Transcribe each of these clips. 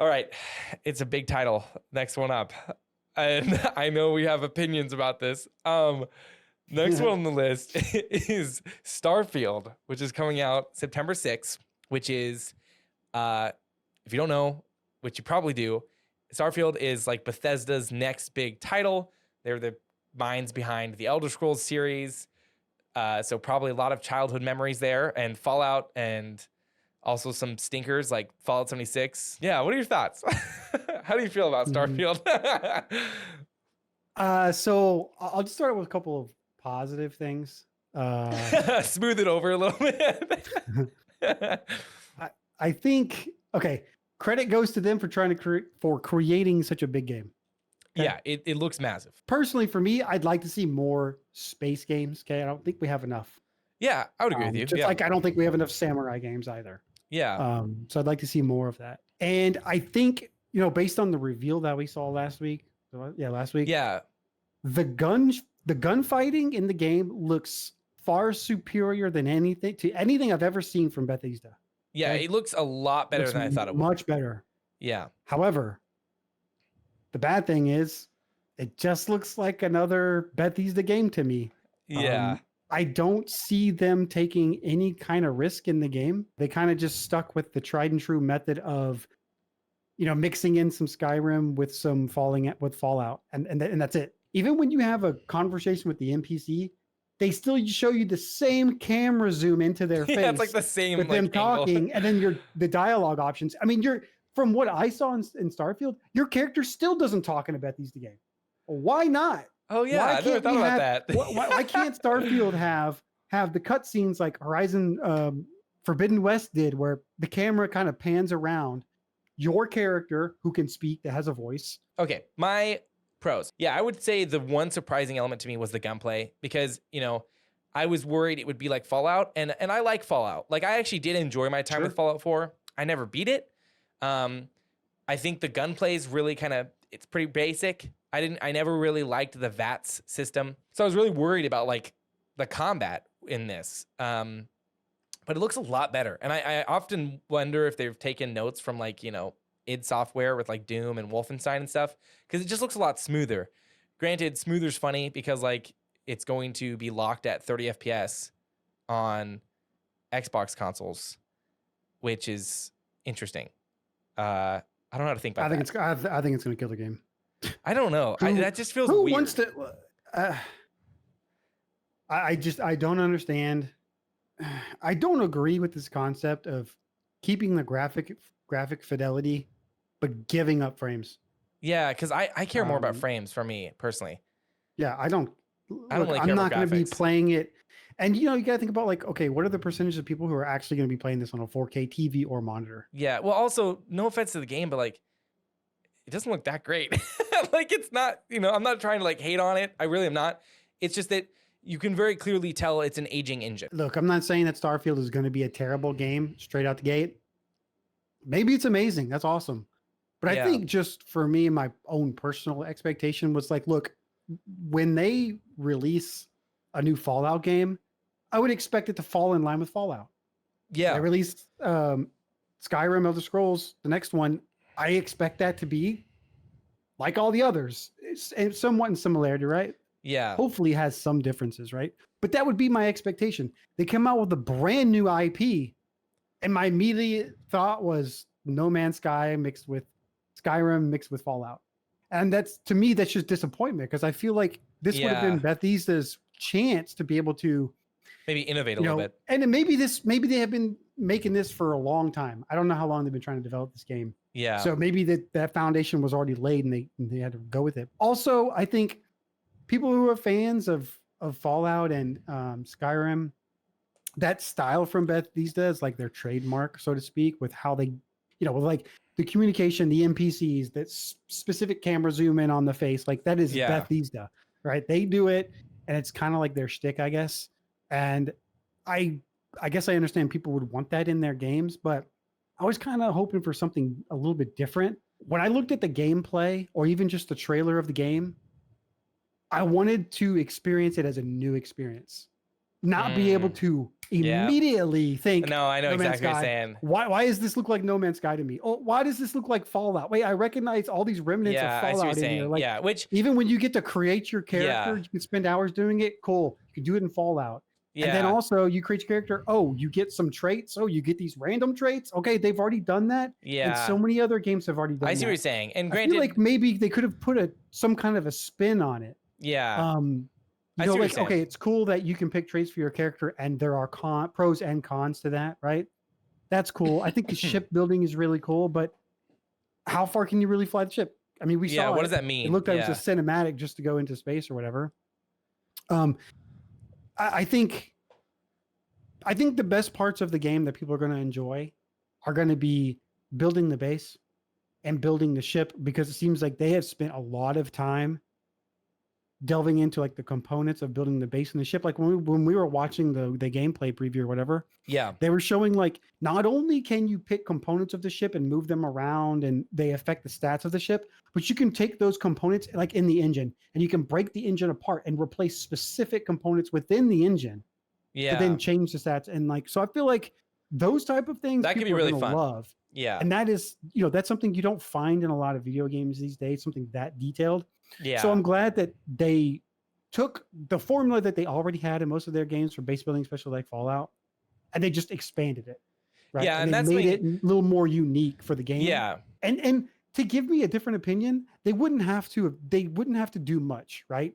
All right, it's a big title. Next one up, and I know we have opinions about this. Next one on the list is Starfield, which is coming out September 6th, which is, if you don't know, which you probably do, Starfield is like Bethesda's next big title. They're the minds behind the Elder Scrolls series. So probably a lot of childhood memories there, and Fallout, and also some stinkers like Fallout 76. Yeah, what are your thoughts? How do you feel about Starfield? So I'll just start with a couple of positive things. Smooth it over a little bit. I think, okay, credit goes to them for trying to creating such a big game. Okay? Yeah, it looks massive. Personally, for me, I'd like to see more space games. Okay, I don't think we have enough. Yeah, I would agree with you. Just yeah. like I don't think we have enough samurai games either. Yeah. So I'd like to see more of that. And I think, based on the reveal that we saw last week. Yeah. The gunfighting in the game looks far superior than anything I've ever seen from Bethesda. Yeah, Okay? it looks a lot better than I thought it would. Much better. Yeah. However, the bad thing is it just looks like another Bethesda game to me. Yeah. I don't see them taking any kind of risk in the game. They kind of just stuck with the tried and true method of, mixing in some Skyrim with some Fallout, and that's it. Even when you have a conversation with the NPC, they still show you the same camera zoom into their face. Yeah, it's like the same with like, them angle. talking, and then the dialogue options. I mean, from what I saw in Starfield, your character still doesn't talk in a Bethesda game. Why not? Oh yeah, I never thought about that. why can't Starfield have the cutscenes like Horizon Forbidden West did, where the camera kind of pans around your character who can speak, that has a voice? Okay, my pros. Yeah, I would say the one surprising element to me was the gunplay, because I was worried it would be like Fallout, and I like Fallout. Like, I actually did enjoy my time with Fallout 4. I never beat it. I think the gunplay is really it's pretty basic. I never really liked the VATS system, so I was really worried about like the combat in this. But it looks a lot better, and I often wonder if they've taken notes from like id Software with like Doom and Wolfenstein and stuff, because it just looks a lot smoother. Granted, smoother's funny because like it's going to be locked at 30 FPS on Xbox consoles, which is interesting. I don't know how to think about that. I think it's going to kill the game. I don't know. That just feels who weird. Wants to? I don't understand. I don't agree with this concept of keeping the graphic fidelity, but giving up frames. Yeah, because I care more about frames for me personally. Yeah, I don't. Really care I'm not about going to be graphics. playing it. And you got to think about like, okay, what are the percentage of people who are actually going to be playing this on a 4K TV or monitor? Yeah. Well, also, no offense to the game, but like, it doesn't look that great. Like, it's not. I'm not trying to like hate on it. I really am not. It's just that you can very clearly tell it's an aging engine. Look, I'm not saying that Starfield is going to be a terrible game straight out the gate. Maybe it's amazing. That's awesome. But I think just for me, my own personal expectation was like, look, when they release a new Fallout game, I would expect it to fall in line with Fallout. Yeah. They released Skyrim, Elder Scrolls, the next one. I expect that to be like all the others. It's somewhat in similarity, right? Yeah. Hopefully has some differences, right? But that would be my expectation. They come out with a brand new IP, and my immediate thought was No Man's Sky mixed with Skyrim mixed with Fallout. And that's, to me, that's just disappointment, because I feel like this would have been Bethesda's chance to be able to maybe innovate a little bit. And then maybe they have been making this for a long time. I don't know how long they've been trying to develop this game. Yeah. So maybe that foundation was already laid and they had to go with it. Also, I think people who are fans of Fallout and Skyrim, that style from Bethesda is like their trademark, so to speak, with how they, with like the communication, the NPCs, that specific camera zoom in on the face, like that is Bethesda, right? They do it, and it's kind of like their shtick, I guess. And I guess I understand people would want that in their games, but I was kind of hoping for something a little bit different. When I looked at the gameplay, or even just the trailer of the game, I wanted to experience it as a new experience. not be able to Yeah. immediately think, No, I know No Man's exactly what you're Sky. saying. Why does this look like No Man's Sky to me? Oh, why does this look like Fallout? Wait, I recognize all these remnants of Yeah, I see what Fallout you're in saying. here. Like, Yeah, which even when you get to create your character, Yeah. you can spend hours doing it. Cool. You can do it in Fallout. yeah, And then also you create your character. Oh, you get some traits. Oh, you get these random traits. Okay, they've already done that. And yeah. so many other games have already done I see that. what you're saying. And I granted, feel like maybe they could have put some kind of a spin on it. yeah, You I know, see what like, you're saying. okay, it's cool that you can pick traits for your character and there are pros and cons to that, right? That's cool. I think the ship building is really cool, but how far can you really fly the ship? I mean, we Yeah, saw what it. does that mean? It looked like Yeah. it was a cinematic just to go into space or whatever. I think the best parts of the game that people are going to enjoy are going to be building the base and building the ship, because it seems like they have spent a lot of time delving into like the components of building the base and the ship. Like when we were watching the gameplay preview or whatever, Yeah, they were showing like not only can you pick components of the ship and move them around and they affect the stats of the ship, but you can take those components like in the engine and you can break the engine apart and replace specific components within the engine yeah. to then change the stats. And like, so I feel like those type of things That could be people are really gonna fun. love. Yeah, And that is, that's something you don't find in a lot of video games these days, something that detailed. yeah. So I'm glad that they took the formula that they already had in most of their games for base building, especially like Fallout, and they just expanded it. Right. Yeah, and they that's made it a little more unique for the game. Yeah, And to give me a different opinion, they wouldn't have to do much, right?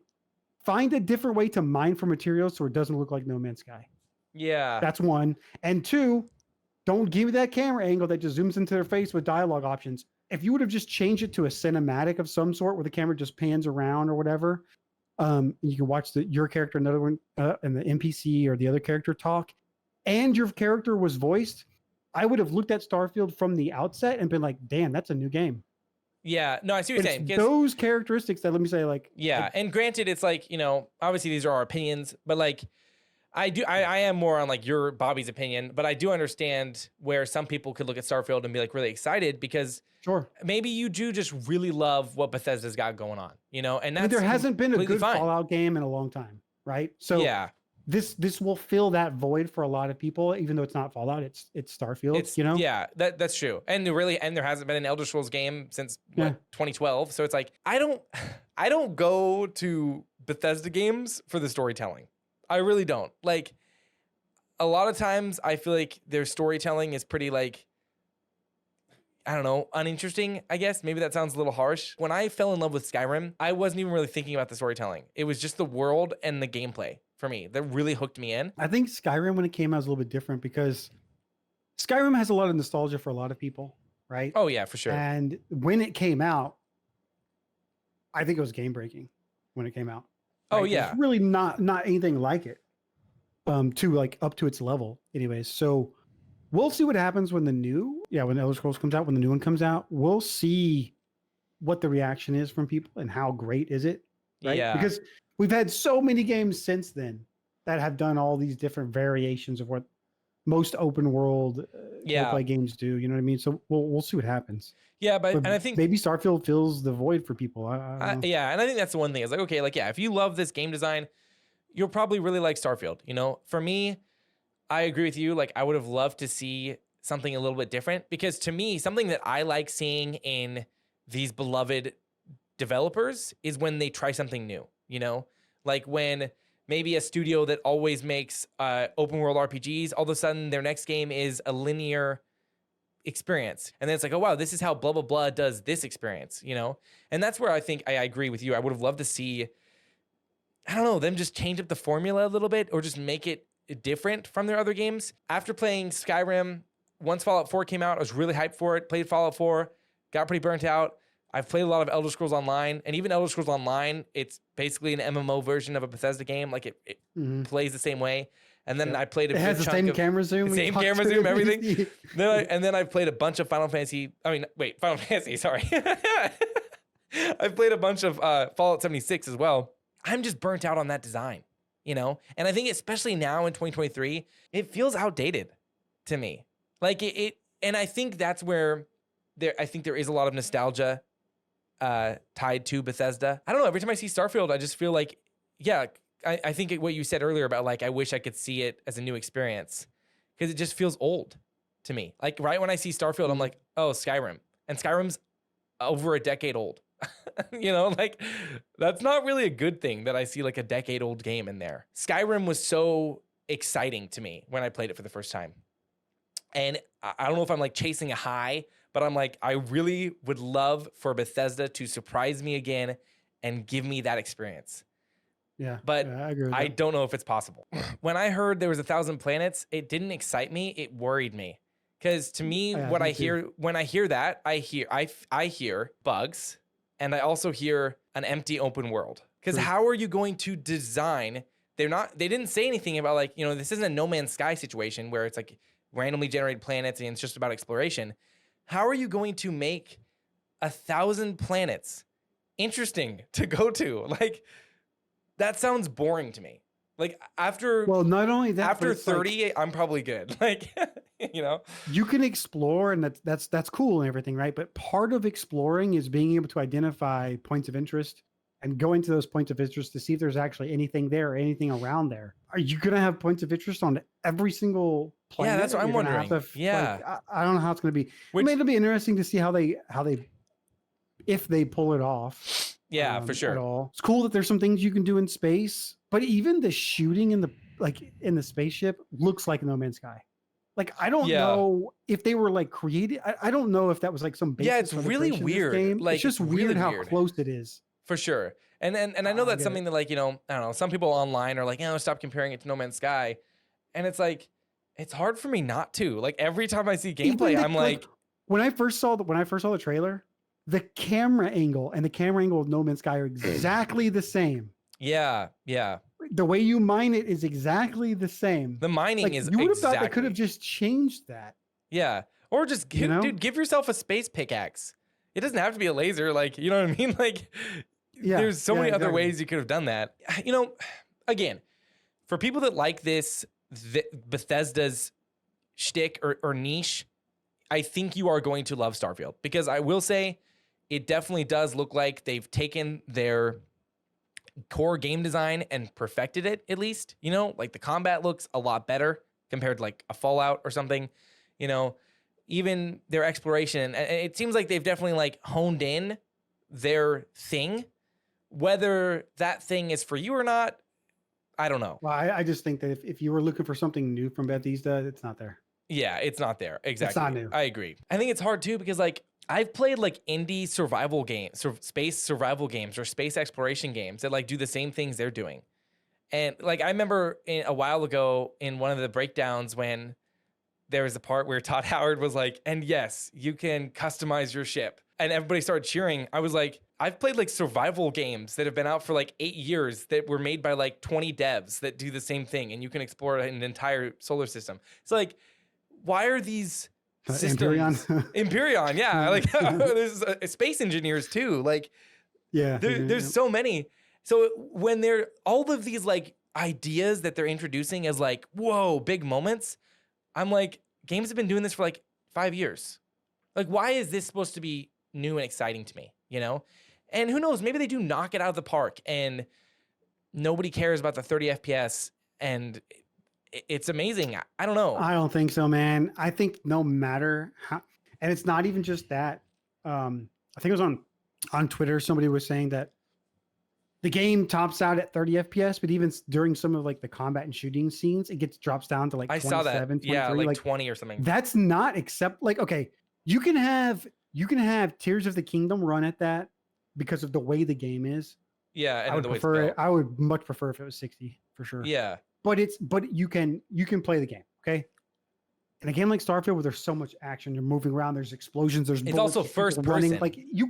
Find a different way to mine for materials so it doesn't look like No Man's Sky. yeah. That's one. And two, don't give me that camera angle that just zooms into their face with dialogue options. If you would have just changed it to a cinematic of some sort where the camera just pans around or whatever, you can watch your character, another one, and the NPC or the other character talk, and your character was voiced, I would have looked at Starfield from the outset and been like, damn, that's a new game. Yeah, no, I see what But you're saying. it's those characteristics that let me say, like, Yeah, and granted, it's like, obviously these are our opinions, but like, I am more on like your Bobby's opinion, but I do understand where some people could look at Starfield and be like really excited because sure, maybe you do just really love what Bethesda's got going on, and that's there hasn't been a good fine. Fallout game in a long time, right? So yeah, this will fill that void for a lot of people, even though it's not Fallout, it's Starfield. Yeah, that's true. And there hasn't been an Elder Scrolls game since 2012. So it's like, I don't go to Bethesda games for the storytelling. I really don't. Like, a lot of times I feel like their storytelling is pretty like, I don't know, uninteresting, I guess. Maybe that sounds a little harsh. When I fell in love with Skyrim, I wasn't even really thinking about the storytelling. It was just the world and the gameplay for me that really hooked me in. I think Skyrim, when it came out, was a little bit different because Skyrim has a lot of nostalgia for a lot of people, right? Oh yeah, for sure. And when it came out, I think it was game breaking when it came out. Oh right? yeah. It's really not anything like it. To like up to its level, anyways. So we'll see what happens when when Elder Scrolls comes out, when the new one comes out. We'll see what the reaction is from people and how great is it, right? Yeah. Because we've had so many games since then that have done all these different variations of what most open world gameplay games do. You know what I mean? So we'll see what happens. Yeah, but and I think maybe Starfield fills the void for people. Yeah, and I think that's the one thing. It's like, okay, like, yeah, if you love this game design, you'll probably really like Starfield. For me, I agree with you. Like, I would have loved to see something a little bit different because to me, something that I like seeing in these beloved developers is when they try something new, like when maybe a studio that always makes open world RPGs, all of a sudden their next game is a linear experience. And then it's like, oh, wow, this is how blah, blah, blah does this experience, And that's where I think I agree with you. I would have loved to see, I don't know, them just change up the formula a little bit or just make it different from their other games. After playing Skyrim, once Fallout 4 came out, I was really hyped for it, played Fallout 4, got pretty burnt out. I've played a lot of Elder Scrolls Online, and even Elder Scrolls Online, it's basically an MMO version of a Bethesda game. Like it plays the same way. And then I played a good chunk of... It has the same camera zoom. Same camera zoom, everything. And then I played a bunch of Final Fantasy, sorry. I've played a bunch of Fallout 76 as well. I'm just burnt out on that design, And I think especially now in 2023, it feels outdated to me. Like and I think that's where I think there is a lot of nostalgia tied to Bethesda. I don't know. Every time I see Starfield, I just feel like, yeah, I think what you said earlier about like, I wish I could see it as a new experience because it just feels old to me. Like right when I see Starfield, I'm like, oh, Skyrim. And Skyrim's over a decade old. You know, like that's not really a good thing that I see like a decade old game in there. Skyrim was so exciting to me when I played it for the first time. And I don't know if I'm like chasing a high, but I'm like, I really would love for Bethesda to surprise me again and give me that experience. Yeah. But I agree with I that. don't know if it's possible. When I heard there was 1,000 planets, it didn't excite me. It worried me. Because to me, Yeah, what me I hear when I hear that, I hear bugs, and I also hear an empty open world. Because True. how are you going to design? They didn't say anything about like, you know, this isn't a No Man's Sky situation where it's like randomly generated planets and it's just about exploration. How are you going to make 1,000 planets interesting to go to? Like, that sounds boring to me. Like Well, not only that, after but it's like, 30, I'm probably good. Like, you know, you can explore, and that's cool and everything, right? But part of exploring is being able to identify points of interest and going to those points of interest to see if there's actually anything there or anything around there. Are you gonna have points of interest on every single planet? yeah, that's what I'm You're gonna have wondering. to, Yeah. like, I don't know how it's gonna be. I mean, it'll be interesting to see how they if they pull it off. Yeah, for At sure. all. It's cool that there's some things you can do in space, but even the shooting in the spaceship looks like No Man's Sky. Like, I don't Yeah. know if they were like created. I don't know if that was like some basis. Yeah, it's for the really creation of this weird. game. Like, it's just it's weird really how weird. close it is. For sure. And I know I that's get something that like, you know, I don't know, some people online are like, oh, stop comparing it to No Man's Sky. And it's like, it's hard for me not to. Like every time I see gameplay, I'm like when I first saw the trailer, the camera angle and the camera angle of No Man's Sky are exactly the same. yeah. The way you mine it is exactly the same. The mining Like, is you would have thought they exactly. could have just changed that. Yeah. Or just You know? dude, give yourself a space pickaxe. It doesn't have to be a laser, like, you know what I mean? Like Yeah, there's so many other exactly. ways you could have done that. You know, again, for people that like this Bethesda's shtick or niche, I think you are going to love Starfield because I will say it definitely does look like they've taken their core game design and perfected it, at least. You know, like the combat looks a lot better compared to like a Fallout or something. You know, even their exploration, and it seems like they've definitely like honed in their thing. Whether that thing is for you or not, I don't know. Well, I just think that if you were looking for something new from Bethesda, it's not there. Yeah, it's not there. Exactly. not new. I agree. I think it's hard too because like I've played like indie survival games, space survival games or space exploration games that like do the same things they're doing. And like I remember a while ago in one of the breakdowns when there was a part where Todd Howard was like, and yes, you can customize your ship. And everybody started cheering. I was like, I've played like survival games that have been out for like 8 years that were made by like 20 devs that do the same thing. And you can explore an entire solar system. It's like, why are these systems? Empyrean, yeah. Like there's space engineers too. Like, yeah, there's so many. So when they're all of these like ideas that they're introducing as like, whoa, big moments, I'm like, games have been doing this for like 5 years. Like, why is this supposed to be new and exciting to me? You know? And who knows? Maybe they do knock it out of the park and nobody cares about the 30 FPS and it's amazing. I don't know. I don't think so, man. I think no matter how, and it's not even just that. I think it was on Twitter, somebody was saying that the game tops out at 30 FPS, but even during some of like the combat and shooting scenes, it drops down to like I 27, saw that. 23. Yeah, like 20 or something. That's not like, okay, you can have Tears of the Kingdom run at that because of the way the game is. Yeah, and I would the way it's prefer built. it. I would much prefer if it was 60 for sure. Yeah. But you can play the game, okay? In a game like Starfield where there's so much action, you're moving around, there's explosions, there's bullets, also people first running. person. Like you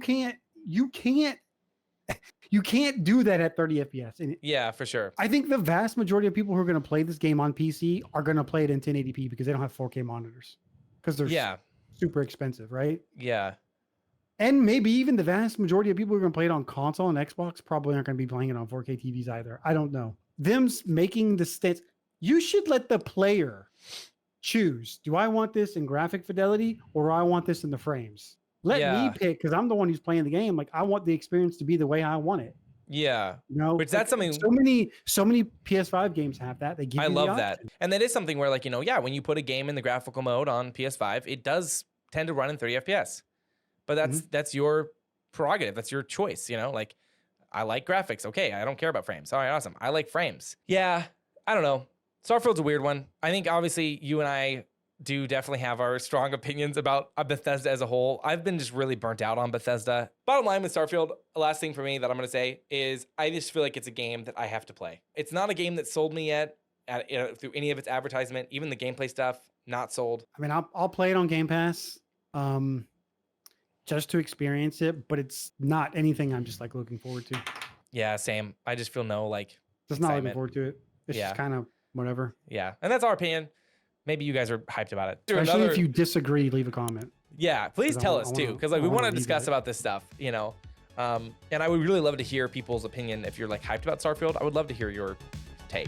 can't do that at 30 FPS. And Yeah, for sure. I think the vast majority of people who are going to play this game on PC are going to play it in 1080p because they don't have 4K monitors because they're super expensive, right? Yeah. And maybe even the vast majority of people who are going to play it on console and Xbox probably aren't going to be playing it on 4K TVs either. I don't know. Them making the stance, you should let the player choose. Do I want this in graphic fidelity or do I want this in the frames? Let me pick because I'm the one who's playing the game. Like I want the experience to be the way I want it. Yeah. You know, Which that's something so many PS5 games have that. They give I you love the that. option. And that is something where, like, yeah, when you put a game in the graphical mode on PS5, it does tend to run in 30 FPS. But that's your prerogative. That's your choice, like I like graphics. Okay, I don't care about frames. All right, awesome. I like frames. Yeah, I don't know. Starfield's a weird one. I think obviously you and I do definitely have our strong opinions about Bethesda as a whole. I've been just really burnt out on Bethesda. Bottom line with Starfield, the last thing for me that I'm going to say is I just feel like it's a game that I have to play. It's not a game that sold me yet through any of its advertisement, even the gameplay stuff, not sold. I mean, I'll play it on Game Pass, just to experience it, but it's not anything I'm just like looking forward to. Yeah, same. I just feel no Just not looking forward to it. It's just kind of whatever. Yeah, and that's our opinion. Maybe you guys are hyped about it. Especially if you disagree, leave a comment. Yeah, please tell us too, because we want to discuss about this stuff, and I would really love to hear people's opinion. If you're like hyped about Starfield, I would love to hear your take.